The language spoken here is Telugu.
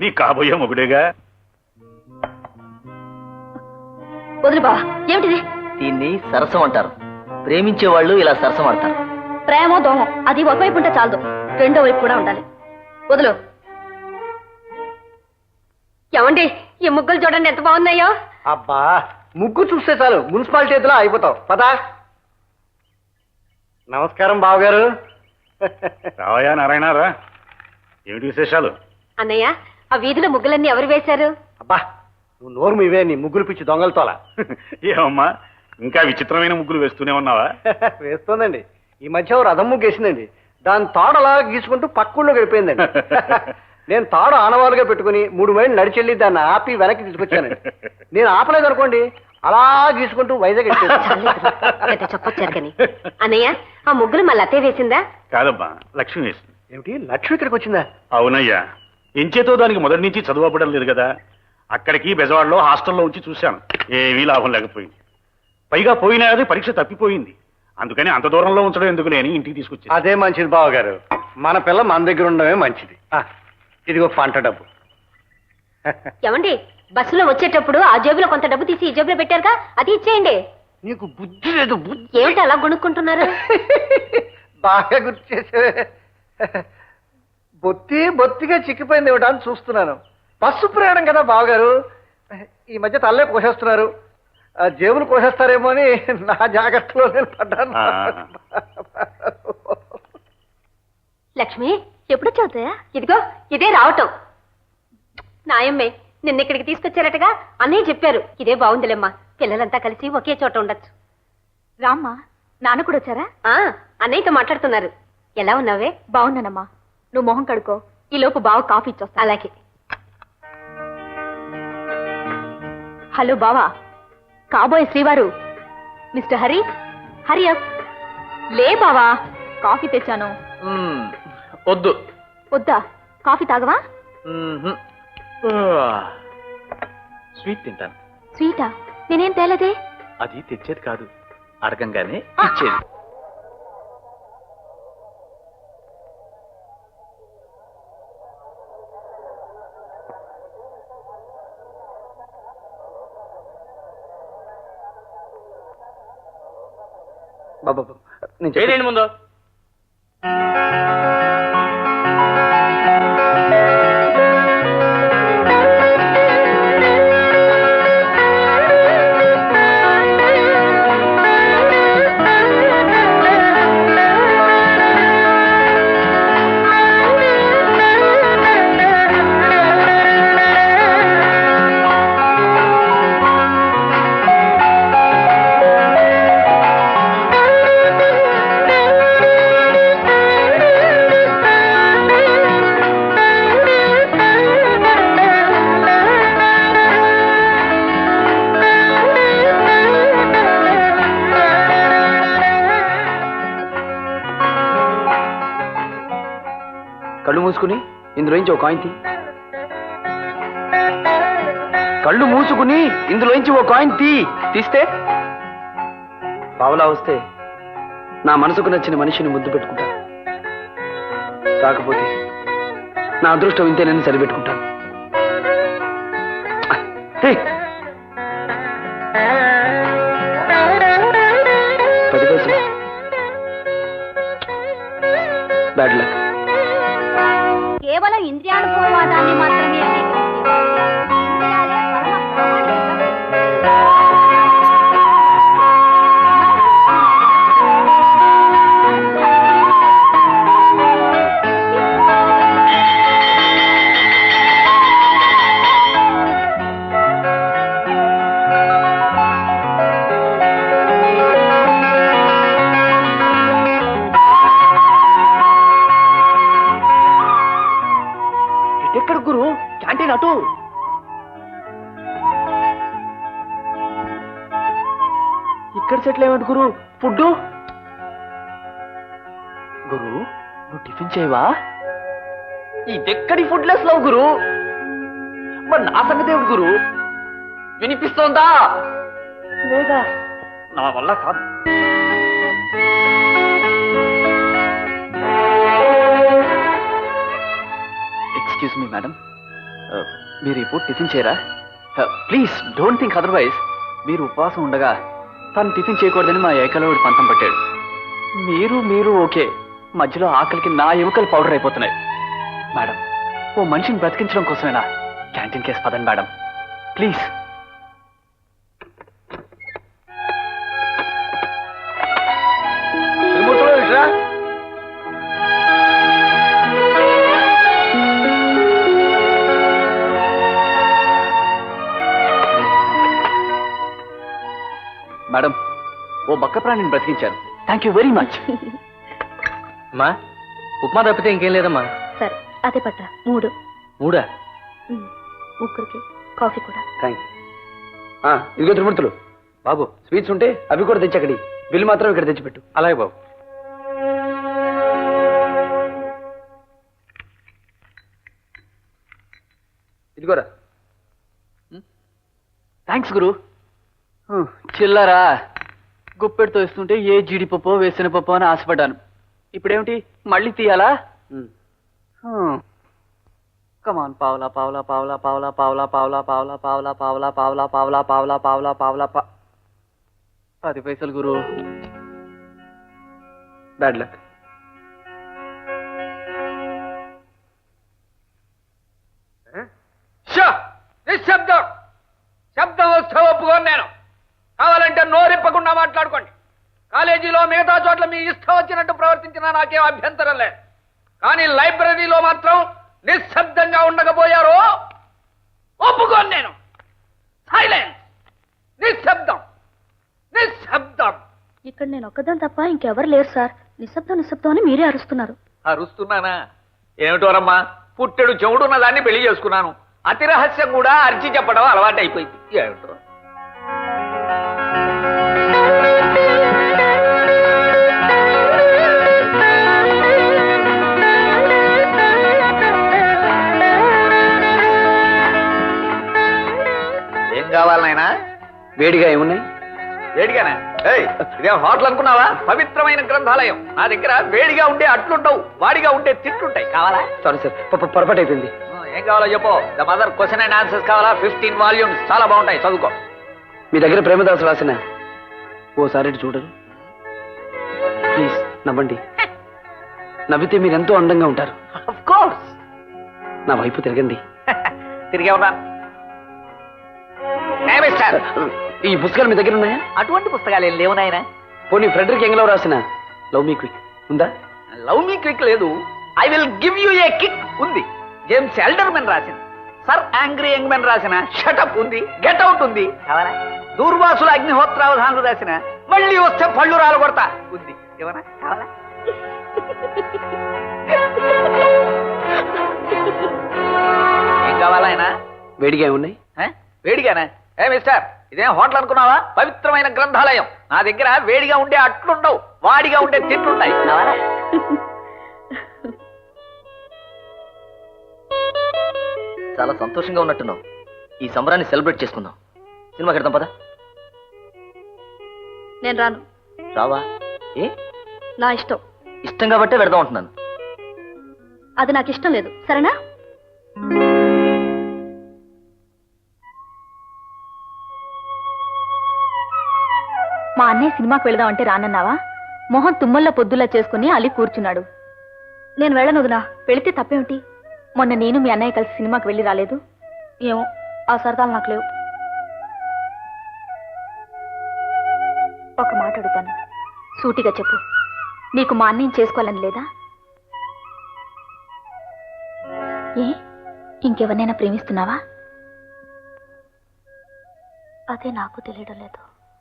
నీ కాబోయే మొగుడేగా. వదులు బావా, ఏమిటిది? దీన్ని సరసం అంటారు. ప్రేమించే వాళ్ళు ఇలా సరసం ఆడతారు. ప్రేమో దోమో అది ఒకవైపు ఉంటే చాలదు, రెండో వైపు కూడా ఉండాలి. వదులు. ఏమండి, ఈ ముగ్గులు చూడండి ఎంత బాగున్నాయో. అబ్బా, ముగ్గు చూస్తే చాలు మున్సిపాలిటీ ఎదులా అయిపోతావు. పదా. నమస్కారం బావగారు. రావయ్యా నారాయణరా, ఏమిటి విశేషాలు? అన్నయ్య, ఆ వీధిలో ముగ్గులన్నీ ఎవరు వేశారు? అబ్బా, నువ్వు నోరు మీవే, నీ ముగ్గులు పిచ్చి దొంగలతోలా. ఏమమ్మా, ఇంకా విచిత్రమైన ముగ్గులు వేస్తూనే ఉన్నావా? వేస్తోందండి. ఈ మధ్య ఓ రథం ముగ్గు వేసిందండి. దాని తాడు అలా గీసుకుంటూ పక్కూళ్ళో గడిపోయిందండి. నేను తాడు ఆనవాలుగా పెట్టుకుని 3 మైళ్ళు నడిచెళ్ళి దాన్ని ఆపి వెనక్కి తీసుకొచ్చానండి. నేను ఆపలేదు అనుకోండి, అలా గీసుకుంటూ వైజాగ్ చెప్పొచ్చారు కానీ. అన్నయ్య, ఆ ముగ్గులు మళ్ళీ అతే వేసిందా? కాదమ్మా, లక్ష్మి వేసింది. ఏమిటి, లక్ష్మి ఇక్కడికి వచ్చిందా? అవునయ్యా, ఎంచేతో దానికి మొదటి నుంచి చదువుపడం లేదు కదా. అక్కడికి బెజవాడలో హాస్టల్లో ఉంచి చూశాను, ఏమీ లాభం లేకపోయింది. పైగా పోయినా అది పరీక్ష తప్పిపోయింది. అందుకని అంత దూరంలో ఉంచడం ఎందుకు లేని ఇంటికి తీసుకొచ్చి. అదే మంచిది బావగారు, మన పిల్ల మన దగ్గర ఉండడమే మంచిది. ఇదిగో పంట డబ్బు. ఏమండి, బస్సులో వచ్చేటప్పుడు ఆ జేబులో కొంత డబ్బు తీసి ఈ జేబులో పెట్టారుగా, అది ఇచ్చేయండి. నీకు బుద్ధి లేదు. బుద్ధి ఏమిటి అలా కొనుక్కుంటున్నారు? బాగా గుర్తు చేసేవే. బొత్తిగా చిక్కిపోయింది ఏమిటా అని చూస్తున్నాను. బస్సు ప్రయాణం కదా బావగారు, ఈ మధ్య తల్లే కోసేస్తున్నారు. జేబులు కోసేస్తారేమో అని నా జాగ్రత్తలో నేను పడ్డాను. లక్ష్మి, ఎప్పుడు చదువుతాయా? ఇదిగో ఇదే రావటం. నాయమ్మే నిన్న ఇక్కడికి తీసుకొచ్చారటగా, అన్నయ్య చెప్పారు. ఇదే బాగుందిలేమ్మా, పిల్లలంతా కలిసి ఒకే చోట ఉండొచ్చు. రామ్మా, నాన్న కూడా వచ్చారా? అన్నయ్యతో మాట్లాడుతున్నారు. ఎలా ఉన్నావే? బాగున్నానమ్మా. నువ్వు మొహం కడుకో, ఈ లోపు బావ కాఫీ ఇచ్చొస్తా. అలాగే. హలో బావా, కాబోయే శ్రీవారు మిస్టర్ హరి. హరి అప్. లే బావా, కాఫీ తెచ్చాను. వద్దు. వద్దా? కాఫీ తాగవా? స్వీట్ తింటాను. స్వీటా? నేనేం తేలేదే. అది తెచ్చేది కాదు, అడగంగానే ఇచ్చేది. బాబా, నేను చెప్పేది ముందు. కళ్ళు మూసుకుని ఇందులోంచి ఒక కాయిన్ తీ. కళ్ళు మూసుకుని ఇందులోంచి ఒక కాయిన్ తీస్తే పావలా వస్తే నా మనసుకు నచ్చిన మనిషిని ముద్దు పెట్టుకుంటా. కాకపోతే నా అదృష్టం ఇంతే, నేను సరిపెట్టుకుంటాను. Bad luck. కేవలం ఇంద్రియానుభవాదాన్ని మాత్రమే ఎక్కడ గురు? క్యాంటీన్ అటు. ఇక్కడ సెటిల్ అయ్యేవాడు గురు. ఫుడ్ గురు, నువ్వు టిఫిన్ చేయవా? ఇదెక్కడి ఫుడ్ లెస్ లవ్ గురు. మరి నా సంగతి ఏమిటి గురు? వినిపిస్తోందా లేదా? నా వల్ల కాదు. ఎక్స్క్యూజ్ మీ మేడం, మీరు ఇప్పుడు టిఫిన్ చేయరా? Please don't think otherwise. మీరు ఉపవాసం ఉండగా తను టిఫిన్ చేయకూడదని మా ఏకలవుడి పంతం పట్టాడు. మీరు ఓకే, మధ్యలో ఆకలికి నా ఎముకలు పౌడర్ అయిపోతున్నాయి. మేడం, ఓ మనిషిని బ్రతికించడం కోసమేనా క్యాంటీన్ కేసు పదండి మేడం, ప్లీజ్. మేడం, ఓ బక్క ప్రాణిని బ్రతికించారు. Thank you very much. అమ్మా, ఉప్మా తప్పితే ఇంకేం లేదమ్మా. సరే అదే పట్ట 3. 3 ముగ్గురికి కాఫీ కూడా. థ్యాంక్స్. ఇదిగో త్రిమూర్తులు బాబు, స్వీట్స్ ఉంటే అవి కూడా తెచ్చక్కడి, బిల్లు మాత్రం ఇక్కడ తెచ్చిపెట్టు. అలాగే బాబు. ఇదిగోరా. థ్యాంక్స్ గురు. చిల్లరా గుప్పెడుతో ఇస్తుంటే ఏ జీడిపప్పో వేసిన పప్పో అని ఆశపడ్డాను. ఇప్పుడేమిటి మళ్ళీ తీయాలా? కమాన్, పావులా పావులా పావులా పావులా పావులా పావులా పావులా పావులా పావులా పావులా పావులా పావులా పావులా పావులా 10 పైసలు గురు. Bad luck. నిశ్శబ్దం. శబ్దం వస్తే ఒప్పుకోను నేను. కావాలంటే నోరిప్పకుండా మాట్లాడుకోండి. కాలేజీలో మిగతా చోట్ల మీ ఇష్టం వచ్చినట్టు ప్రవర్తించినా నాకేం అభ్యంతరం లేదు. కానీ లైబ్రరీలో మాత్రం నిశ్శబ్దంగా ఉండకపోయారో ఒప్పుకోను నేను. సైలెన్స్. నిశ్శబ్దం. నిశ్శబ్దం. ఇక్కడ నేను ఒక్కదాని తప్ప ఇంకెవరు లేరు సార్. నిశ్శబ్దం అని మీరే అరుస్తున్నారు. అరుస్తున్నానా? ఏమిటోరమ్మా, పుట్టెడు చెవుడున్న దాన్ని పెళ్లి చేసుకున్నాను. అతి రహస్యం కూడా అరిచి చెప్పడం అలవాటైపోయింది. ఏమిటో ఏం కావాలి నాయనా? వేడిగా ఏమున్నాయి? వేడిగానా? ఇదేం హోటల్ అనుకున్నావా? పవిత్రమైన గ్రంథాలయం. నా దగ్గర వేడిగా ఉండే అట్లుండవు, వాడిగా ఉండే తిట్లుంటాయి. కావాలా? సారీ సార్, పొరపాటు అయిపోయింది. ఏం కావాలో చెప్పు. The mother question and answers కావాలా? 15 వాల్యూమ్స్, చాలా బాగుంటాయి, చదువుకో. మీ దగ్గర ప్రేమదాసు రాసిన ఓసారి చూడరు ప్లీజ్. నవ్వండి. నవ్వితే మీరు ఎంతో అందంగా ఉంటారు. Of course. నా వైపు తిరగండి. తిరిగే ఉన్నా. ఈ పుస్తకాలు మీ దగ్గర ఉన్నాయా? అటువంటి పుస్తకాలు ఏం లేవు నాయనా. పోనీ ఫ్రెడరిక్ ఎంగ్లో రాసిన లవ్ మీ క్విక్ ఉందా? లవ్ మీ క్విక్ లేదు. I will give you A kick ఉంది. జేమ్స్ ఎల్డర్మెన్ రాసిన. సర్ యాంగ్రీ యంగ్మెన్ రాసిన షటప్ ఉంది. గెట్ అవుట్ ఉంది. కావాలా? దూర్వాసుల అగ్నిహోత్రావధానులు రాసిన మళ్ళీ వస్తే పళ్ళు రాలు కొడతా ఉంది. ఏమన్నా కావాలా? ఏం కావాలా ఆయన? వేడిగా ఏమున్నాయి? వేడిగానా? ఏ మిస్టర్, ఇదేం హోటల్ అనుకున్నావా? పవిత్రమైన గ్రంథాలయం. నా దగ్గర వేడిగా ఉండే అట్లుండవు, వాడిగా ఉండే తిట్లుంటాయి. కావాలా? చాలా సంతోషంగా ఉన్నట్టున్నావు. ఈ సంబరాన్ని సెలబ్రేట్ చేసుకుందాం. సినిమాకి వెళ్దాం పద. నేను రాను. రావా? ఏ? నా ఇష్టం. ఇష్టం కాబట్టే వెళ్దాం అంటున్నాను. అది నాకు ఇష్టం లేదు, సరేనా? మా అన్నయ్య సినిమాకి వెళదామంటే రానన్నావా? మొహం తుమ్మల్లో పొద్దులా చేసుకుని అలి కూర్చున్నాడు. నేను వెళ్ళను వదినా. వెళితే తప్పేమిటి? మొన్న నేను మీ అన్నయ్య కలిసి సినిమాకి వెళ్ళి రాలేదు. ఏమో, ఆ సరదాలు నాకు లేవు. ఒక మాట అడుగుతాను, సూటిగా చెప్పు. నీకు మా అన్నయ్యని చేసుకోవాలని లేదా? ఏ, ఇంకెవరినైనా ప్రేమిస్తున్నావా? అదే నాకు తెలియడం లేదు.